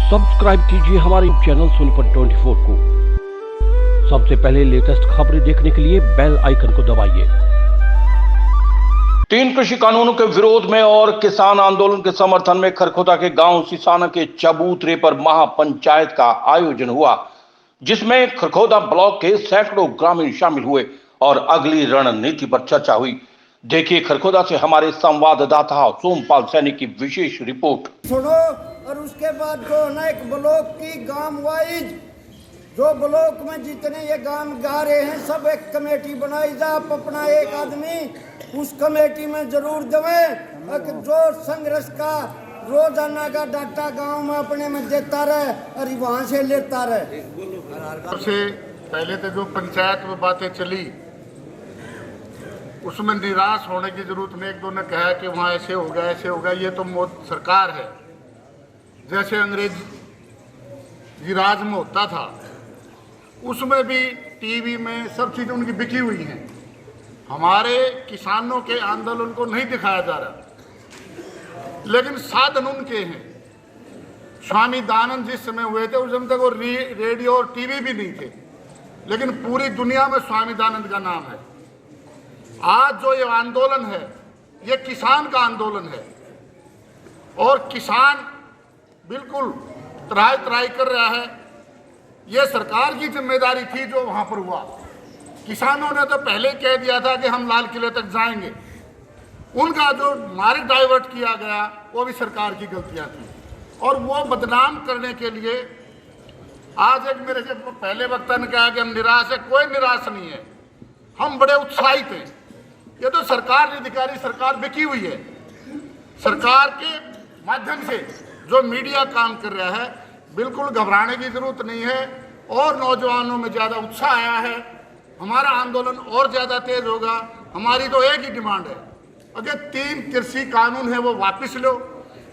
Subscribe कीजिए हमारे channel Sonipat 24 को। सबसे पहले लेटेस्ट खबरें देखने के लिए बेल आइकन को दबाइए। 3 कृषि कानूनों के विरोध में और किसान आंदोलन के समर्थन में खरखोदा के गांव सिसाना के चबूतरे पर महापंचायत का आयोजन हुआ, जिसमें खरखोदा ब्लॉक के सैकड़ों ग्रामीण शामिल हुए और अगली रणनीति पर चर्चा हुई। देखिए खरखोदा से हमारे संवाददाता सोमपाल सैनी की विशेष रिपोर्ट। सुनो। और उसके बाद जो है ना, एक ब्लॉक की गांव वाइज जो ब्लॉक में जितने ये गांव गा रहे हैं, सब एक कमेटी बनाई जा, आप अपना एक आदमी उस कमेटी में जरूर देवें, जो संघर्ष का रोजाना का डाटा गांव में अपने में देता रहे और वहां से लेता रहे। सबसे पहले तो जो पंचायत में बातें चली उसमें निराश होने की जरूरत नहीं। एक दो ने कहा कि वहाँ ऐसे होगा, ये तो मोदी सरकार है। जैसे अंग्रेजी राज में होता था, उसमें भी टीवी में सब चीज़ें उनकी बिकी हुई हैं। हमारे किसानों के आंदोलन को नहीं दिखाया जा रहा, लेकिन साधन उनके हैं। स्वामी दयानंद जिस समय हुए थे उस समय तक वो रेडियो और टीवी भी नहीं थे, लेकिन पूरी दुनिया में स्वामी दयानंद का नाम है। आज जो ये आंदोलन है, ये किसान का आंदोलन है और किसान बिल्कुल त्राही कर रहा है। ये सरकार की जिम्मेदारी थी जो वहां पर हुआ। किसानों ने तो पहले कह दिया था कि हम लाल किले तक जाएंगे। उनका जो मार्ग डाइवर्ट किया गया वो भी सरकार की गलतियां थी, और वो बदनाम करने के लिए आज एक मेरे से पहले वक्ता ने कहा कि हम निराश है। कोई निराश नहीं है, हम बड़े उत्साहित हैं। ये तो सरकार ने अधिकारी, सरकार बिकी हुई है। सरकार के माध्यम से जो मीडिया काम कर रहा है, बिल्कुल घबराने की जरूरत नहीं है। और नौजवानों में ज़्यादा उत्साह आया है, हमारा आंदोलन और ज़्यादा तेज होगा। हमारी तो एक ही डिमांड है, अगर 3 कृषि कानून है वो वापस लो।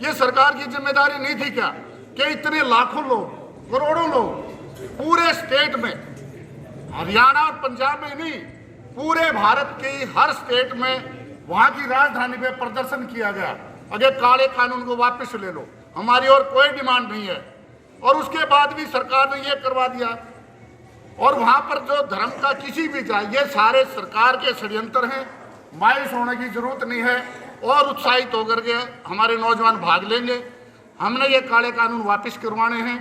ये सरकार की जिम्मेदारी नहीं थी क्या कि इतने लाखों लोग, करोड़ों लोग पूरे स्टेट में, हरियाणा और पंजाब में नहीं, पूरे भारत के हर स्टेट में वहाँ की राजधानी पे प्रदर्शन किया गया। अगर काले कानून को वापस ले लो, हमारी और कोई डिमांड नहीं है। और उसके बाद भी सरकार ने ये करवा दिया। और वहाँ पर जो धर्म का किसी भी जाए, ये सारे सरकार के षड्यंत्र हैं। मायूस होने की जरूरत नहीं है और उत्साहित होकर के हमारे नौजवान भाग लेंगे। हमने ये काले कानून वापस करवाने हैं।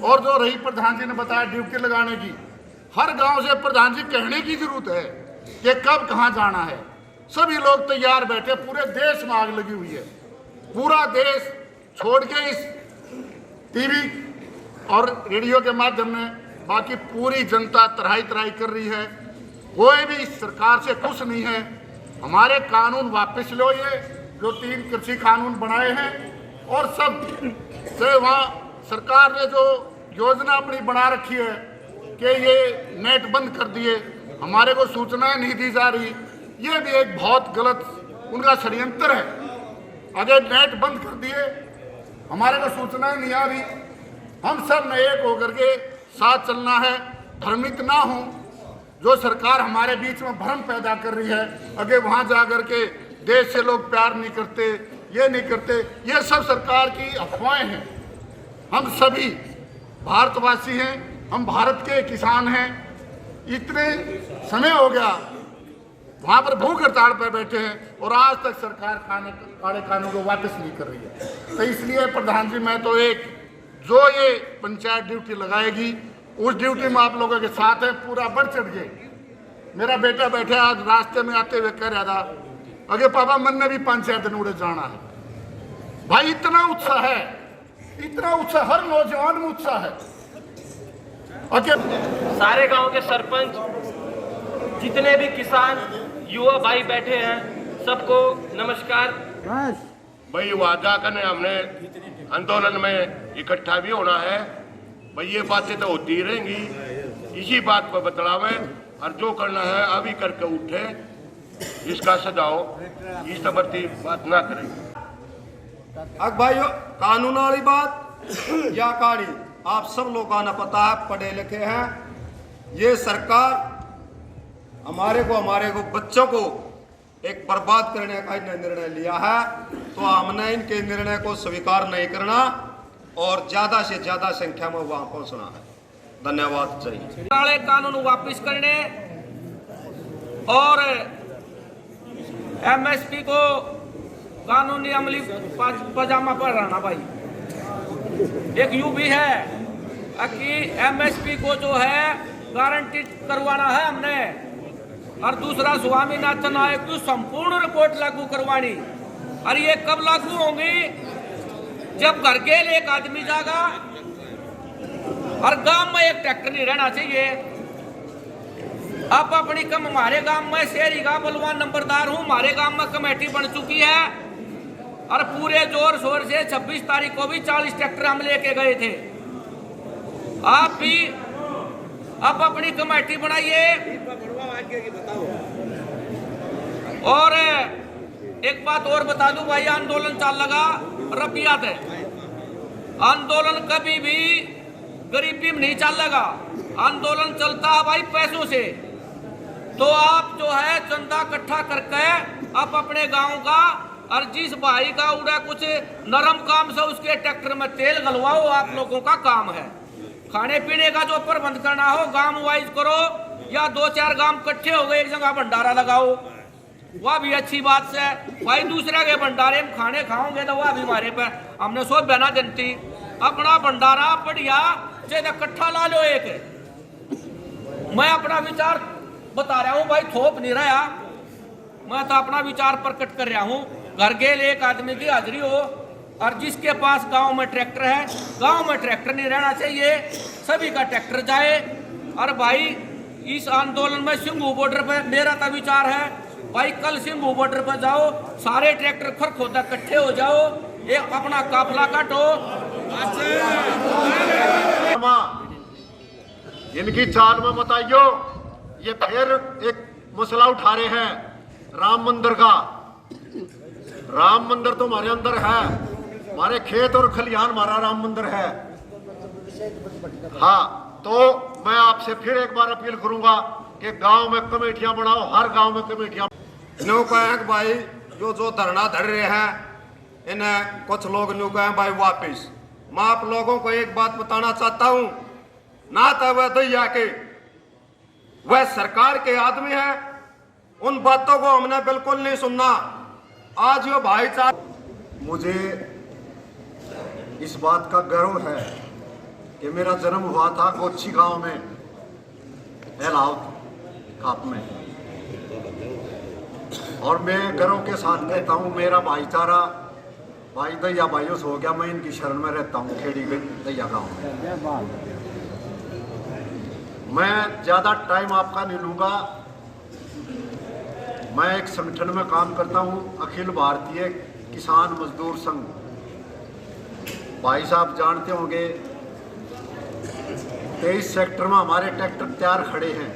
और जो रही प्रधान जी ने बताया ड्यूटी लगाने की, हर गांव से प्रधान जी कहने की जरूरत है कि कब कहाँ जाना है। सभी लोग तैयार बैठे, पूरे देश में आग लगी हुई है। पूरा देश छोड़ के इस टीवी और रेडियो के माध्यम में बाकी पूरी जनता त्राही कर रही है। कोई भी इस सरकार से खुश नहीं है। हमारे कानून वापस लो, ये जो 3 कृषि कानून बनाए हैं। और सब से वहाँ सरकार ने जो योजना अपनी बना रखी है कि ये नेट बंद कर दिए, हमारे को सूचनाएं नहीं दी जा रही, ये भी एक बहुत गलत उनका षड्यंत्र है। अगर नेट बंद कर दिए, हमारे को सूचनाएं नहीं आ रही, हम सब ने एक होकर के साथ चलना है। भ्रमित ना हो, जो सरकार हमारे बीच में भ्रम पैदा कर रही है, अगर वहां जा कर के देश से लोग प्यार नहीं करते, ये नहीं करते, ये सब सरकार की अफवाहें हैं। हम सभी भारतवासी हैं, हम भारत के किसान हैं। इतने समय हो गया वहां पर भूख हड़ताल पर बैठे हैं और आज तक सरकार काले कानून को वापस नहीं कर रही है। तो इसलिए प्रधान जी, मैं तो एक जो ये पंचायत ड्यूटी लगाएगी उस ड्यूटी में आप लोगों के साथ है, पूरा बढ़ चढ़ गए। मेरा बेटा बैठा आज रास्ते में आते हुए कह रहा था, अगे पापा मन ने भी पंचायत उड़े जाना है। भाई इतना उत्साह है, इतना उत्साह, हर नौजवान में उत्साह है। सारे गांव के सरपंच, जितने भी किसान युवा भाई बैठे हैं, सबको नमस्कार। भाई वादा करने हमने आंदोलन में इकट्ठा भी होना है। भाई ये बातें तो होती रहेंगी, इसी बात पर बतलावे और जो करना है अभी करके उठे, इसका सजाओ, इस तबरती बात ना करें। अब भाइयों, कानून वाली बात या कहानी आप सब लोगों को पता है, पढ़े लिखे हैं। ये सरकार हमारे को बच्चों को एक बर्बाद करने का निर्णय लिया है, तो हमने इनके निर्णय को स्वीकार नहीं करना। और ज़्यादा से ज़्यादा संख्या में वहाँ पहुँचना है। धन्यवाद। जय हिंद। काले कानून वापस करने और एमएसपी को कानूनी अमली पजामा पर रहना भाई। एक यू भी है कि एमएसपी को जो है गारंटी करवाना है हमने, और दूसरा स्वामीनाथन आयोग की संपूर्ण रिपोर्ट लागू करवानी। और ये कब लागू होंगी? जब घर के लिए एक आदमी जागा और गांव में एक ट्रैक्टर नहीं रहना चाहिए। अब अपनी कम हमारे गांव में शहरी का बलवान नंबरदार हूं, हमारे गांव में कमेटी बन चुकी है और पूरे जोर शोर से 26 तारीख को भी 40 ट्रैक्टर हम लेके गए थे। आप भी अब अपनी कमेटी बनाइए। और एक बात और बता दूं भाई, आंदोलन चल लगा रबियत है। आंदोलन कभी भी गरीबी में नहीं चलेगा, आंदोलन चलता है भाई पैसों से। तो आप जो है चंदा इकट्ठा करके आप अपने गांव का, और जिस भाई का उड़ा कुछ नरम काम से उसके ट्रैक्टर में तेल गलवाओ, आप लोगों का काम है। खाने पीने का जो प्रबंध करना हो गांव वाइज करो, या 2-4 गांव इकट्ठे हो गए एक जगह भंडारा लगाओ, वह भी अच्छी बात है भाई। दूसरे के भंडारे में खाने खाओगे तो वह भी हमारे पे हमने सो बना जनती। अपना भंडारा बढ़िया इकट्ठा ला लो। एक मैं अपना विचार बता रहा हूं भाई, थोप नहीं रहा, मैं तो अपना विचार प्रकट कर रहा हूं। घर के लिए एक आदमी की हाजिरी हो, और जिसके पास गांव में ट्रैक्टर है, गांव में ट्रैक्टर नहीं रहना चाहिए, सभी का ट्रैक्टर जाए। और भाई इस आंदोलन में सिंघू बॉर्डर पे मेरा तो विचार है भाई, कल सिंघू बॉर्डर पर जाओ, सारे ट्रैक्टर खरखोदा इकट्ठे हो जाओ, एक अपना काफिला काटो। इनकी चाल में मत आइयो। ये फिर एक मसला उठा रहे हैं राम मंदिर का। राम मंदिर तो हमारे अंदर है, हमारे खेत और खलिहान हमारा राम मंदिर है। हाँ, तो मैं आपसे फिर एक बार अपील करूंगा कि गांव में कमेटियां बनाओ, हर गांव में कमेटियां। न्यू कहें भाई जो धरना धर रहे हैं, इन्हें कुछ लोग न्यू कहें भाई वापिस। मैं आप लोगों को एक बात बताना चाहता हूं, ना तो वह दैया के वह सरकार के आदमी है, उन बातों को हमने बिल्कुल नहीं सुनना। आज यो भाईचारा, मुझे इस बात का गर्व है कि मेरा जन्म हुआ था कोच्ची गांव में, एलाउट खाप में, और मैं गर्व के साथ कहता हूं मेरा भाईचारा भाई दैया भाइयों से हो गया। मैं इनकी शरण में रहता हूं, खेड़ी दैया गांव में। मैं ज़्यादा टाइम आपका नहीं लूँगा। मैं एक संगठन में काम करता हूँ, अखिल भारतीय किसान मजदूर संघ। भाई साहब जानते होंगे 23 सेक्टर में हमारे ट्रैक्टर तैयार खड़े हैं,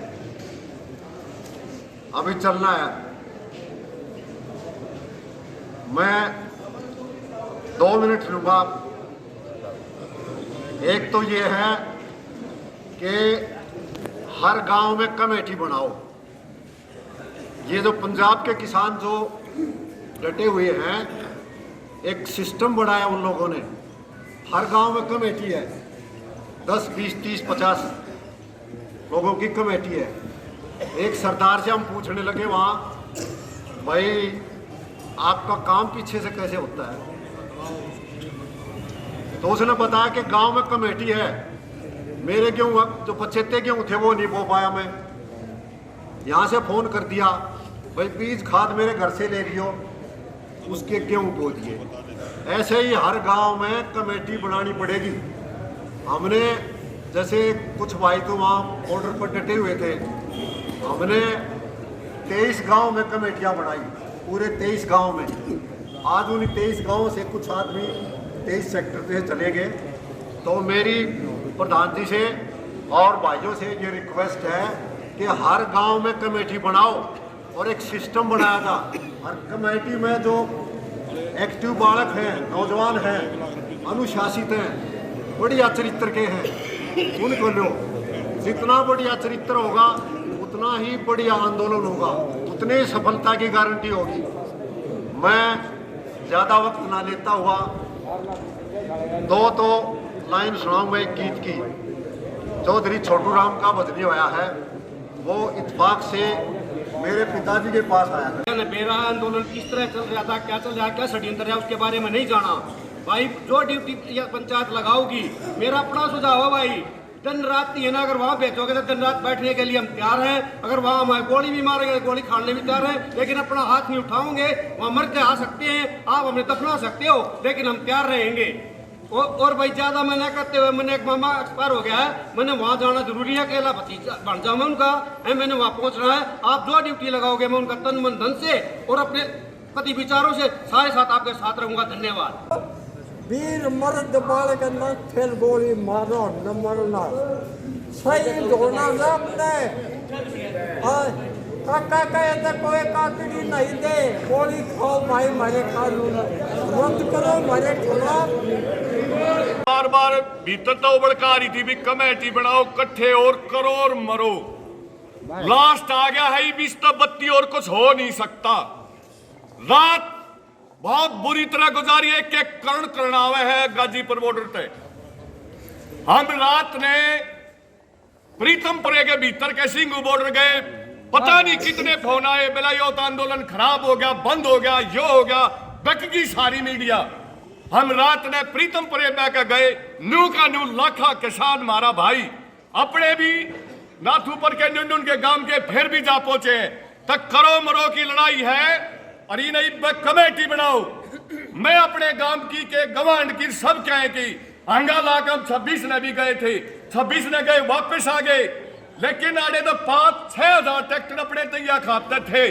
अभी चलना है। मैं 2 मिनट लूँगा। एक तो ये है कि हर गांव में कमेटी बनाओ। ये जो पंजाब के किसान जो डटे हुए हैं, एक सिस्टम बनाया उन लोगों ने, हर गांव में कमेटी है, 10, 20, 30, 50 लोगों की कमेटी है। एक सरदार से हम पूछने लगे वहाँ, भाई आपका काम पीछे से कैसे होता है? तो उसने बताया कि गांव में कमेटी है, मेरे गेहूँ जो 75 गेहूँ थे वो नहीं बो पाया। मैं यहाँ से फ़ोन कर दिया, भाई बीज खाद मेरे घर से ले लियो, उसके गेहूँ बो दिए। ऐसे ही हर गांव में कमेटी बनानी पड़ेगी। हमने जैसे कुछ भाई तो वहाँ बॉर्डर पर डटे हुए थे, हमने 23 गांव में कमेटियाँ बनाई, पूरे 23 गांव में। आज उन 23 गांवों से कुछ आदमी 23 सेक्टर से चले गए। तो मेरी प्रधान जी से और भाइयों से ये रिक्वेस्ट है कि हर गांव में कमेटी बनाओ, और एक सिस्टम बनाया था। हर कमेटी में जो एक्टिव बालक हैं, नौजवान हैं, अनुशासित हैं, बढ़िया चरित्र के हैं, उनको लो। जितना बढ़िया चरित्र होगा उतना ही बढ़िया आंदोलन होगा, उतनी सफलता की गारंटी होगी। मैं ज़्यादा वक्त ना लेता हुआ दो तो लाइन सुनाऊंगा एक गीत की। चौधरी छोटू राम का बदली होया है, वो इत्तेफाक से मेरे पिताजी के पास आया है। मेरा आंदोलन किस तरह चल रहा था, क्या चल रहा है, क्या षड्यंत्र है, उसके बारे में नहीं जाना भाई। जो ड्यूटी या पंचायत लगाओगी, मेरा अपना सुझाव है भाई, दिन रात नहीं है ना, अगर वहाँ भेजोगे तो दिन रात बैठने के लिए हम तैयार हैं। अगर वहाँ हमारे गोली भी मारेंगे तो गोली खाने भी तैयार हैं, लेकिन अपना हाथ नहीं उठाओगे, वहाँ मर के आ सकते हैं, आप हमें दफना सकते हो, लेकिन हम तैयार रहेंगे। और भाई ज्यादा मैं न करते हुए, मैंने एक मामा एक्सपायर हो गया है, मैंने वहाँ जाना जरूरी है, अकेला भतीजा बन जाऊँ मैं उनका, मैंने वहाँ पहुँचना है। आप जो ड्यूटी लगाओगे मैं उनका तन मन धन से और अपने पति विचारों से सारे साथ आपके साथ रहूंगा। धन्यवाद। वीर मर्द बालक न फिर गोली मारो न मरना, शहीद होना न अपने। काका कहते कोई काकड़ी नहीं दे, गोली खाओ भाई मारे कानून बंद करो मारे खिलाफ। बार बार भीतर तो उबड़का रही थी भी कमेटी बनाओ कट्ठे और करो और मरो। लास्ट आ गया है 20-32 और कुछ हो नहीं सकता। रात बहुत बुरी तरह गुजारी है, एक कर्ण करनावे है गाजीपुर बॉर्डर पे। हम रात ने प्रीतमपुरे के भीतर के सिंगू बॉर्डर गए, पता नहीं कितने फोन आए, बेलायोत आंदोलन खराब हो गया, बंद हो गया, यो हो गया, बक गई सारी मीडिया। हम रात ने प्रीतमपुरे में गए, नू का नू लाखा किसान मारा भाई, अपने भी नाथूपुर के नुंडुन के गांव के फिर भी जा पहुंचे। तक करो मरो की लड़ाई है और ये नहीं कमेटी बनाओ। मैं अपने गांव की के गवांड की सब कहे कि अंगा लाकर 26 ने भी गए थे, 26 ने गए वापस आ गए, लेकिन आड़े तो 5-6 हजार ट्रैक्टर अपने तैयार खाते थे,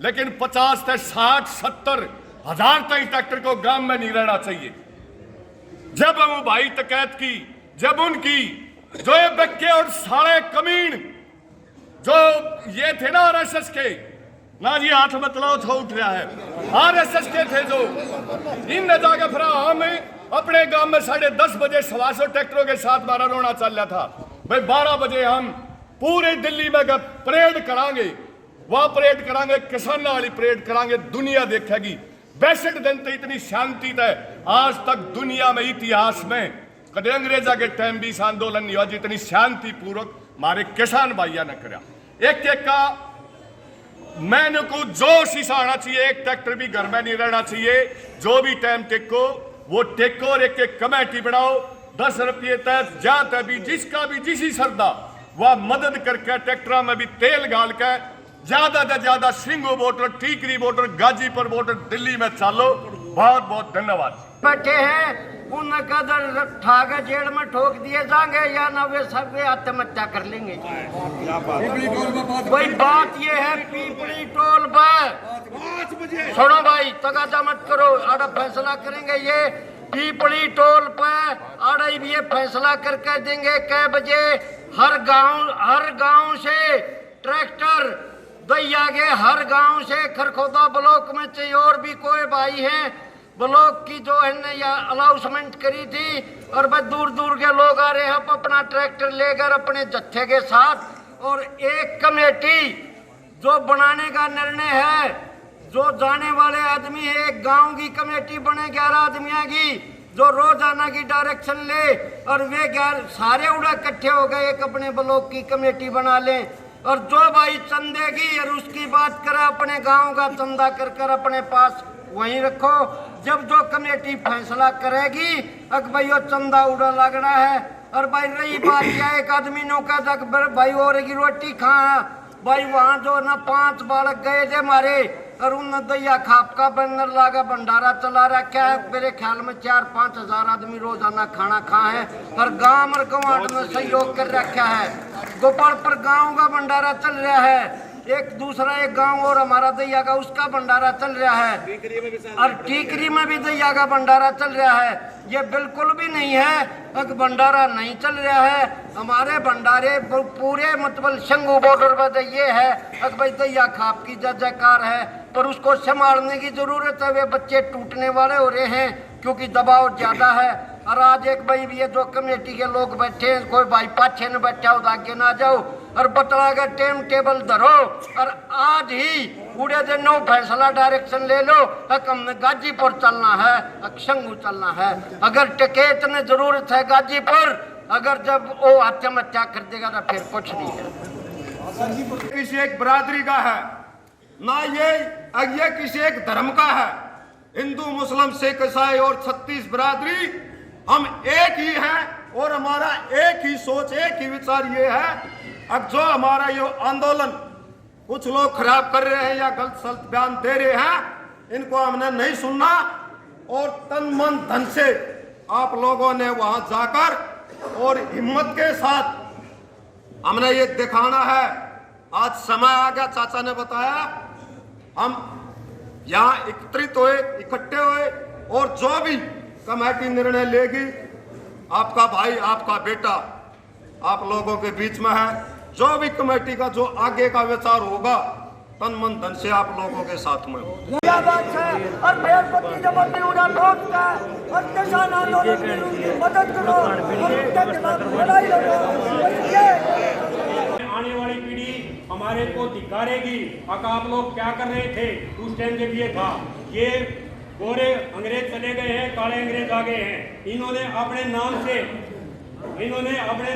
लेकिन 50 से 60-70 हजार तक ट्रैक्टर को गांव में नहीं रहना चाहिए। जब हम भाई तकैत की, जब उनकी जो ये बक्के और सारे कमीन जो ये थे ना आरएसएस के, ना जी हाथ बतलाओ था उठ रहा है, आरएसएस के थे जो, इन ने जाके फिर हम अपने गांव में 10:30 बजे 125 ट्रैक्टरों के साथ मारा रोना चल रहा था। भाई 12 बजे हम पूरे दिल्ली में परेड करांगे, वहां परेड करांगे, किसानों वाली परेड करांगे, दुनिया देखेगी। 62 दिन तो इतनी शांति है, आज तक दुनिया में इतिहास में कदे अंग्रेजा के टाइम भी इस आंदोलन नहीं हुआ जितनी शांति पूर्वक हमारे किसान भाइयों ने करा। एक एक का मैंने को जोश ही आना चाहिए, एक ट्रैक्टर भी घर में नहीं रहना चाहिए। जो भी टाइम टेको वो टेको और एक एक कमेटी बनाओ, 10 रुपये तक जाता भी जिसका भी जिसी श्रद्धा वह मदद करके ट्रैक्टर में भी तेल डाल के ज्यादा से ज्यादा Singhu border, Tikri border, Ghazipur border Delhi में चालो। बहुत बहुत धन्यवाद। बैठे हैं उनका ठाक जेल में ठोक दिए जाएंगे या ना वे सब आत्महत्या कर लेंगे। वही बात ये है, पीपली टोल पर सुनो भाई, तगादा मत करो, आड़ा फैसला करेंगे ये पीपली टोल पर, आड़ा ये फैसला करके देंगे कै बजे हर गांव से ट्रैक्टर दैया गए, हर गांव से खरखोदा ब्लॉक में चाहिए। और भी कोई भाई हैं ब्लॉक की जो है या अनाउंसमेंट करी थी, और बस दूर दूर के लोग आ रहे हैं अपना ट्रैक्टर लेकर अपने जत्थे के साथ। और एक कमेटी जो बनाने का निर्णय है, जो जाने वाले आदमी है, एक गांव की कमेटी बने 11 आदमियों की, जो रोजाना की डायरेक्शन ले, और वे सारे उड़ा इकट्ठे हो गए, एक अपने ब्लॉक की कमेटी बना लें। और जो भाई चंदे की और उसकी बात करे, अपने गांव का चंदा कर अपने पास वहीं रखो। जब जो कमेटी फैसला करेगी अगर भाई वो चंदा उड़ा लगना है। और भाई रही बात क्या, एक आदमी नो कहता भाई और की रोटी खा, भाई वहाँ जो ना 5 बालक गए थे मारे, और उन दैया खाप का बैनर लागा भंडारा चला रखा है। मेरे ख्याल में 4-5 हजार आदमी रोजाना खाना खा है, और गांव और गंवाट में सहयोग कर रखा है। गोपालपुर गांव का भंडारा चल रहा है, एक दूसरा एक गांव और हमारा दैया का उसका भंडारा चल रहा है, और टीकरी में भी दैया का भंडारा चल रहा है। ये बिल्कुल भी नहीं है अगर भंडारा नहीं चल रहा है। हमारे भंडारे पूरे मतलब शंगू बॉर्डर पर ये है, अगर भाई दैया खाप की जय जयकार है, पर उसको संभालने की जरूरत है। वे बच्चे टूटने वाले हो रहे हैं क्योंकि दबाव ज्यादा है। और आज एक भाई ये जो कमेटी के लोग बैठे हैं, कोई भाई पाछे न बैठा हो, आगे ना जाओ, और बतला कर टाइम टेबल धरो। और आज ही पूरे दिनों फैसला डायरेक्शन ले लो, हमने गाजीपुर चलना है, अक्षंगू चलना है। अगर टिकट ने जरूरत है गाजीपुर, अगर जब वो आत्महत्या कर देगा तो फिर कुछ नहीं है। किसी एक बरादरी का है ना, ये किसी एक धर्म का है। हिंदू, मुस्लिम, सिख, ईसाई और 36 बरादरी हम एक ही हैं और हमारा एक ही सोच, एक ही विचार ये है। अब जो हमारा ये आंदोलन कुछ लोग खराब कर रहे हैं या गलत सलत बयान दे रहे हैं, इनको हमने नहीं सुनना और तन मन धन से आप लोगों ने वहां जाकर और हिम्मत के साथ हमने ये दिखाना है। आज समय आ गया, चाचा ने बताया, हम यहाँ एकत्रित हुए, इकट्ठे हुए और जो भी कमेटी निर्णय लेगी, आपका भाई, आपका बेटा आप लोगों के बीच में है। जो भी कमेटी का जो आगे का विचार होगा, तन मन धन से आप लोगों के साथ में हो। और भेड़पट्टी जब उन्हें ठोकता है और किसान आंदोलन की मदद करो और उनके खिलाफ लड़ाई लड़ो। आने वाली पीढ़ी हमारे को धिक्कारेगी। आप लोग क्या कर रहे थे उस टाइम जब ये था, ये गोरे अंग्रेज चले गए हैं, काले अंग्रेज आ गए हैं। इन्होंने अपने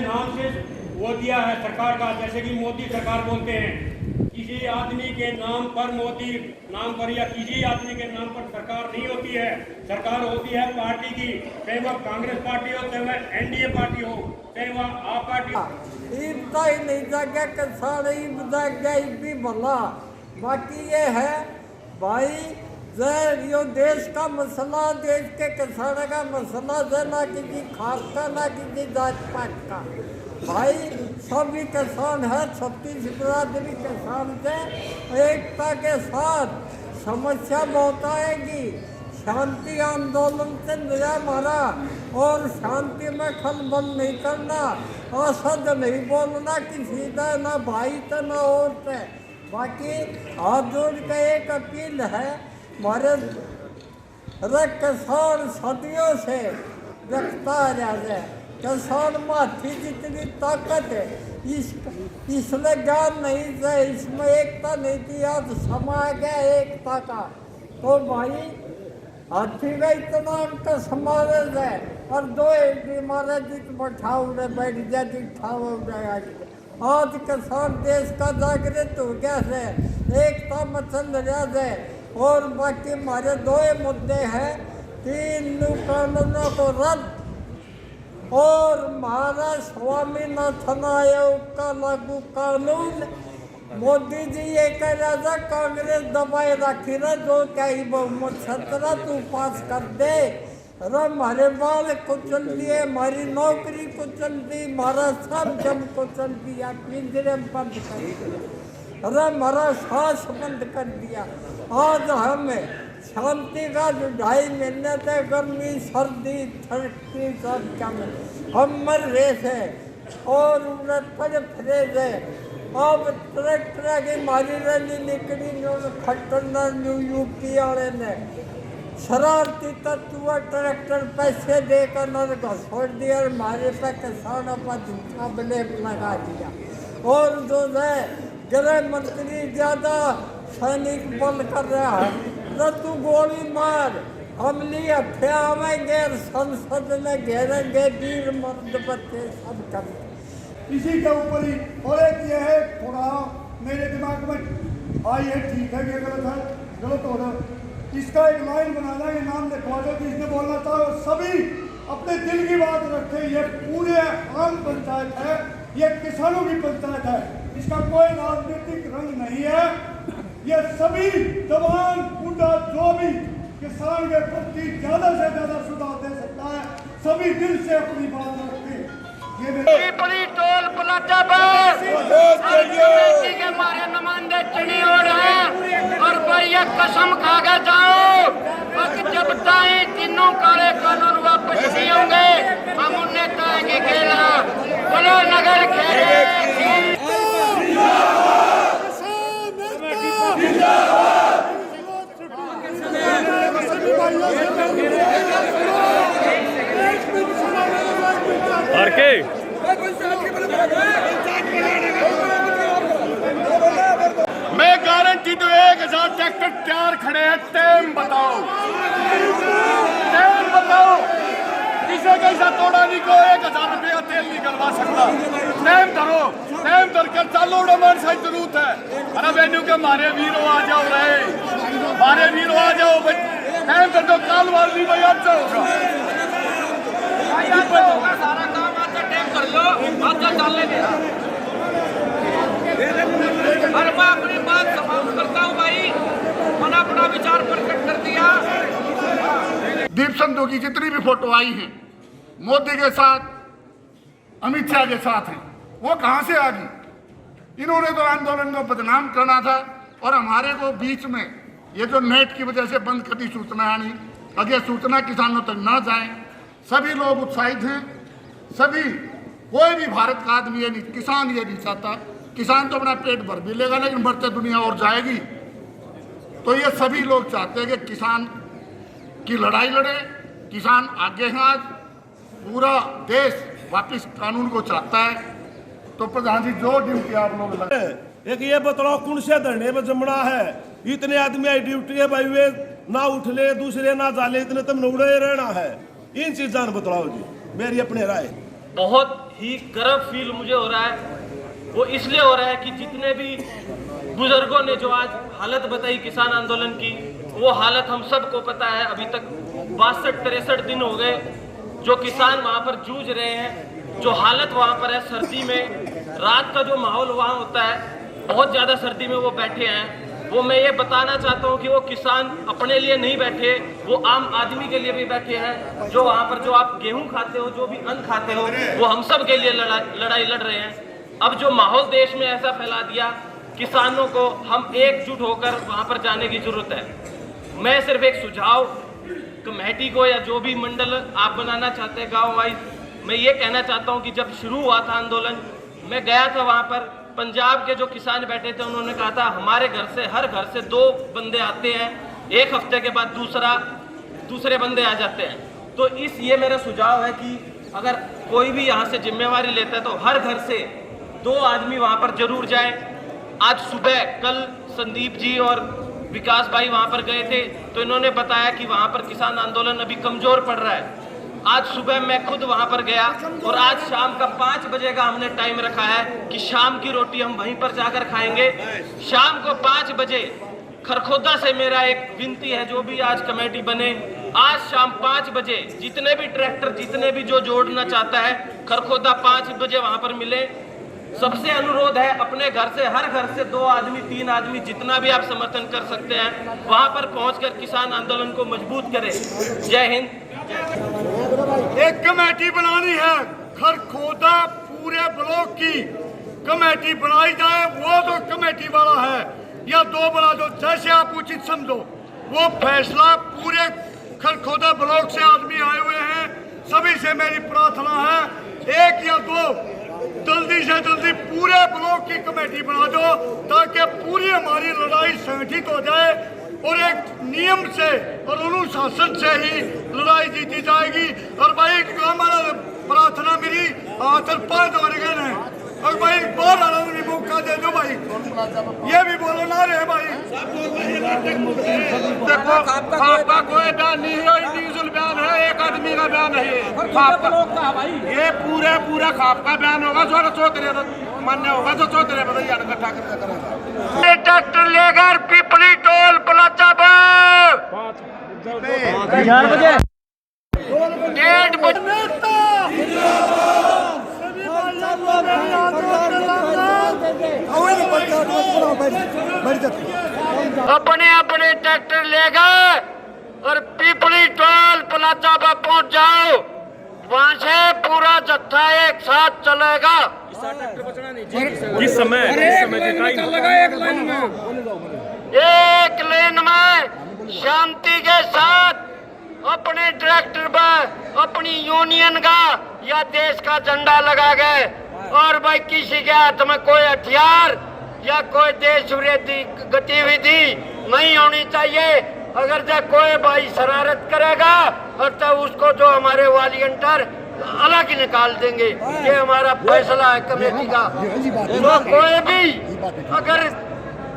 नाम से वो दिया है सरकार का, जैसे कि मोदी सरकार बोलते हैं। किसी आदमी के नाम पर, मोदी नाम पर या किसी आदमी के नाम पर सरकार नहीं होती है। सरकार होती है पार्टी की, चाहे वह कांग्रेस पार्टी हो, चाहे वह एनडीए पार्टी हो, चाहे वह आप पार्टी हो। इतना ही नहीं जागा किसान भी भला। बाकी ये है भाई, यो देश का मसला, देश के किसान का मसला है, ना किसी खास का ना किसी जात पात का। भाई सभी किसान है, 36 बरादरी किसान से एकता के साथ समस्या बहुत आएगी। शांति आंदोलन से नया मारा और शांति में खलबल नहीं करना, असद नहीं बोलना किसी का, ना भाई था ना और से। बाकी हाथ जोड़ के एक अपील है, हमारे किसान सदियों से रखता रहा है। किसान माथी जितनी ताकत है, इसमें ज्ञान नहीं था, इसमें एकता नहीं थी। आज समा गया एकता का, तो भाई हाथी का इतना अंक समावेश है और दो एक बीमार जित बैठाओ बैठ जाती ठाओ आज किसान देश का जागृत हो गया है, एकता मचल रहा है। और बाकी हमारे दो मुद्दे हैं, 3 कानूनों को रद्द और हमारा स्वामीनाथन आयोग का लागू कानून। मोदी जी ये कह रहा था कांग्रेस दबाए रखी ना, जो क्या ही बहुमत 17 तू पास कर दे। अरे हमारे बाल कुचल दिए, हमारी नौकरी कुचल दी, हमारा सब जम कुचल दिया, पिंजरे में बंद कर दिया, अरे हमारा सांस बंद कर दिया। आज हमें शांति का जो 2.5 महीने तक गर्मी सर्दी ठंडी सब कम हम मर रहे थे और पड़े फिरे थे। अब ट्रैक्टर की मारी रैली निकली, खट्टरना यूपी वाले ने शरारती तत्व ट्रैक्टर पैसे देकर न घसोड़ दिया और हमारे पे किसानों पर झूठा ब्लेम लगा दिया। और जो है गृह मंत्री ज़्यादा सैनिक बल कर रहा है, न तू गोली मार, हमली हथिया आवेंगे, संसद में घेरेंगे, वीर मर्द बच्चे सब कर। इसी के ऊपर ही और एक ये है, थोड़ा मेरे दिमाग में आई है, ठीक है ये गलत है, गलत हो रहा, इसका एक लाइन बनाना, ये नाम लिखवा दो कि इसने बोलना चाहो, सभी अपने दिल की बात रखे। ये पूरे आम पंचायत है, ये किसानों की पंचायत है, इसका कोई राजनीतिक रंग नहीं है। ये सभी जवान बूढ़ा जो भी किसान के प्रति ज्यादा से ज्यादा सुधार दे सकता है, सभी दिल से अपनी बात रखें। ये बड़ी टोल प्लाजा पर कमेटी के हमारे नुमाइंदे चुनी हो रहे हैं और भाई ये कसम खा के जाओ कि जब तक तीनों काले कानून वापस नहीं होंगे, हम उन्हें कहेंगे खेला बोलो नगर खेले। मैं गारंटी तो 1000 खड़े हैं, टाइम बताओ, टाइम बताओ। किसी कैसा तोड़ा नहीं को 1000 रुपये का तेल निकलवा सकता। टाइम धरो, टाइम धर कर चालो हमारी सही जरूरत है। अरे वेन्यू के मारे वीरो आ जाओ रहे, मारे वीरो आ जाओ। टाइम धर दो, काल वाल नहीं भाई आज होगा, सारा काम आज टाइम कर लो, आज चलने दे। अरे मैं अपनी बात समाप्त करता हूँ भाई, मैंने अपना विचार प्रकट कर दिया। दीप संधू की जितनी भी फोटो आई हैं मोदी के साथ, अमित शाह के साथ हैं, वो कहां से आ गई? इन्होंने तो आंदोलन को बदनाम करना था और हमारे को बीच में ये जो नेट की वजह से बंद कर दी सूचना आनी, अगर सूचना किसानों तक ना जाए। सभी लोग उत्साहित हैं, सभी, कोई भी भारत का आदमी ये नहीं, किसान ये नहीं चाहता। किसान तो अपना पेट भर भी लेगा लेकिन बढ़ते दुनिया और जाएगी। तो ये सभी लोग चाहते हैं कि किसान की लड़ाई लड़े, किसान आगे हैं। आज पूरा देश वापस कानून को चाहता है। तो प्रधान जी जो ड्यूटी आप लोग लगे, एक ये बतलाओ कौन से धरने में जमना है? इतने आदमी आई ड्यूटी है भाई, वे ना उठ ले, दूसरे ना जाले, इतने तुम उड़े रहना है। इन चीज़ों ने बतलाओ जी, मेरी अपनी राय। बहुत ही गर्व फील मुझे हो रहा है। वो इसलिए हो रहा है कि जितने भी बुजुर्गों ने जो आज हालत बताई किसान आंदोलन की, वो हालत हम सबको पता है। अभी तक 62-63 दिन हो गए जो किसान वहाँ पर जूझ रहे हैं। जो हालत वहाँ पर है, सर्दी में रात का जो माहौल वहाँ होता है, बहुत ज़्यादा सर्दी में वो बैठे हैं। वो मैं ये बताना चाहता हूँ कि वो किसान अपने लिए नहीं बैठे, वो आम आदमी के लिए भी बैठे हैं। जो वहाँ पर जो आप गेहूँ खाते हो, जो भी अन्न खाते हो, वो हम सब के लिए लड़ाई लड़ रहे हैं। अब जो माहौल देश में ऐसा फैला दिया, किसानों को हम एकजुट होकर वहाँ पर जाने की जरूरत है। मैं सिर्फ एक सुझाव कमेटी को या जो भी मंडल आप बनाना चाहते हैं गाँव वाइज, मैं ये कहना चाहता हूँ कि जब शुरू हुआ था आंदोलन, मैं गया था वहाँ पर, पंजाब के जो किसान बैठे थे उन्होंने कहा था हमारे घर से, हर घर से 2 बंदे आते हैं, एक हफ्ते के बाद दूसरे बंदे आ जाते हैं। तो ये मेरा सुझाव है कि अगर कोई भी यहाँ से जिम्मेवारी लेता है तो हर घर से 2 आदमी वहाँ पर जरूर जाएं। आज सुबह कल संदीप जी और विकास भाई वहाँ पर गए थे तो इन्होंने बताया कि वहाँ पर किसान आंदोलन अभी कमजोर पड़ रहा है। आज सुबह मैं खुद वहाँ पर गया और आज शाम का 5 बजे का हमने टाइम रखा है कि शाम की रोटी हम वहीं पर जाकर खाएंगे। शाम को 5 बजे खरखोदा से मेरा एक विनती है, जो भी आज कमेटी बने, आज शाम 5 बजे जितने भी ट्रैक्टर, जितने भी जो जोड़ना चाहता है, खरखोदा 5 बजे वहाँ पर मिले। सबसे अनुरोध है, अपने घर से, हर घर से 2 आदमी 3 आदमी जितना भी आप समर्थन कर सकते हैं, वहां पर पहुंचकर किसान आंदोलन को मजबूत करें। जय हिंद। एक कमेटी बनानी है, खरखोदा पूरे ब्लॉक की कमेटी बनाई जाए। वो तो कमेटी वाला है या 2 बना दो, जैसे आप उचित समझो। वो फैसला पूरे खरखोदा ब्लॉक से आदमी आए हुए हैं, सभी से मेरी प्रार्थना है 1 या 2 जल्दी से जल्दी पूरे ब्लॉक की कमेटी बना दो ताकि पूरी हमारी लड़ाई संगठित हो जाए और एक नियम से और अनुशासन से ही लड़ाई जीती जाएगी। और भाई हमारा प्रार्थना मेरी आखिर 5 और गए हैं और भाई बहुत आनंद मौका दे दो भाई, ये भी बोलो ना रे भाई। देखो आपका कोई बयान नहीं है, इंडिविजुअल बयान है, एक आदमी का बयान है। ये पूरा खाप का बयान होगा, जो चौधरी मान्य होगा, जो चौधरी बताइए इकट्ठा करके करेगा। ट्रैक्टर लेकर पिपली टोल प्लाजा पर 4 बजे 1:30 बजे अपने अपने ट्रैक्टर लेकर और पिपली टोल प्लाजा पर पहुंच जाओ। वहां से पूरा जत्था एक साथ चलेगा। किस समय एक लाइन में शांति के साथ अपने ट्रैक्टर पर अपनी यूनियन का या देश का झंडा लगा गए। और भाई किसी के हाथ में कोई हथियार या कोई देश विरोधी गतिविधि नहीं होनी चाहिए। अगर जब कोई भाई शरारत करेगा और तब उसको जो हमारे वॉलंटियर अलग ही निकाल देंगे। ये हमारा फैसला है कमेटी का। तो कोई भी अगर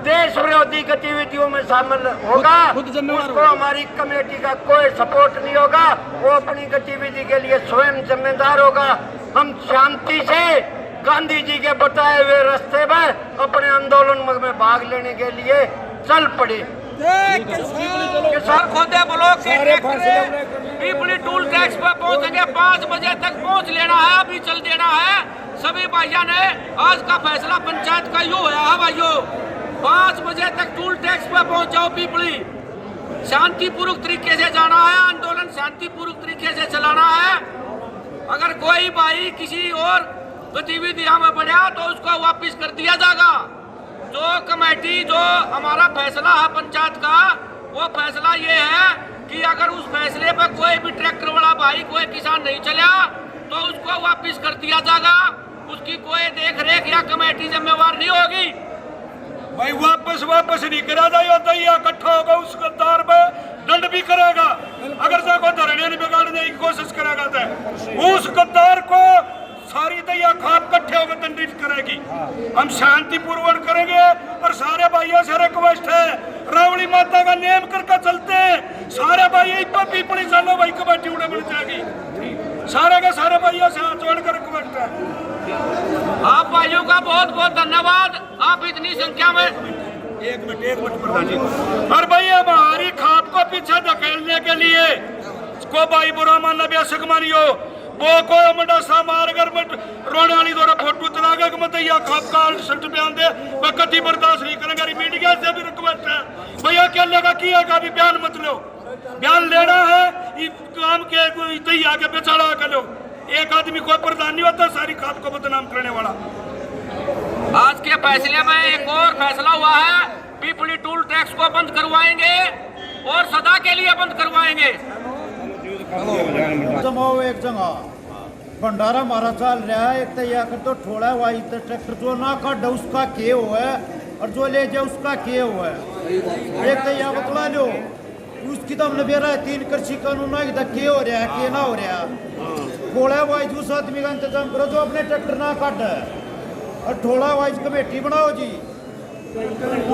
देश विरोधी गतिविधियों में शामिल होगा उसको हमारी कमेटी का कोई सपोर्ट नहीं होगा। वो अपनी गतिविधि के लिए स्वयं जिम्मेदार होगा। हम शांति से गांधी जी के बताए हुए रास्ते में अपने आंदोलन में भाग लेने के लिए चल पड़े। खरखोदा ब्लॉक के ट्रैक्टर पीपली टूल टैक्स पर पहुंचेंगे, 5 बजे तक पहुंच लेना है, अभी चल देना है। सभी भाइयों ने आज का फैसला पंचायत का यूं होया है भाइयों, 5 बजे तक टूल टैक्स पर पहुंच जाओ। पीपली शांतिपूर्वक तरीके से जाना है, आंदोलन शांतिपूर्वक तरीके से चलाना है। अगर कोई भाई किसी और गतिविधियों में बढ़ा तो उसको वापिस कर दिया जाएगा। जो कमेटी जो हमारा फैसला है पंचायत का, वो फैसला ये है कि अगर उस फैसले पर कोई भी ट्रैक्टर वाला भाई कोई किसान नहीं चला तो उसको वापस कर दिया जाएगा। उसकी कोई देख रेख या कमेटी जिम्मेवार नहीं होगी। भाई वापस नहीं करा जाए, इकट्ठा होगा उस गद्दार पे दंड भी करेगा। अगर से कोई धरने नहीं बिगाड़ने की कोशिश करेगा तो उस गद्दार को सारी दैया खाप इकट्ठे होकर दंडित करेगी। हम शांतिपूर्वक करेंगे और सारे भाइयों से रिक्वेस्ट है, रावड़ी माता का नियम करके चलते हैं। सारे भाई पीपली चलो भाई, कमेटी उड़े मिल जाएगी। सारे के सारे भाइयों से हाथ जोड़कर रिक्वेस्ट है। आप भाइयों का बहुत बहुत धन्यवाद, आप इतनी संख्या में। एक मिनट प्रधान जी। और भाई हमारी खाप को पीछे धकेलने के लिए को भाई बुरा मानना बेशक मानियो, वो को मंडासा मारकर रोने वाली द्वारा फोटो चला गया कि मत या खाप का शर्ट बयान दे, वह कति बर्दाश्त नहीं करेंगे। मीडिया से भी रिक्वेस्ट है भैया, क्या लगा किया का भी बयान मत लो, बयान लेना है काम के आगे बेचारा कर लो। एक आदमी कोई प्रधान नहीं होता सारी खाप को बदनाम करने वाला। आज के फैसले में एक और फैसला हुआ है, पीपली टूल टैक्स को बंद करवाएंगे और सदा के लिए बंद करवाएंगे। जमाओ एक जगह भंडारा हमारा चल रहा है, एक तैयार कर तो ठोड़ा हुआ ट्रैक्टर जो ना काट उसका के हुआ है और जो ले जाए उसका के हुआ है। एक तैयार बतला लो उसकी तो हमने बेरा 3 कृषि कानून के हो रहा है के ना हो रहा। ठोड़ा वाइज उस आदमी का इंतजाम करो जो अपने ट्रैक्टर ना काट और ठोड़ा वाइज कमेटी बनाओ जी।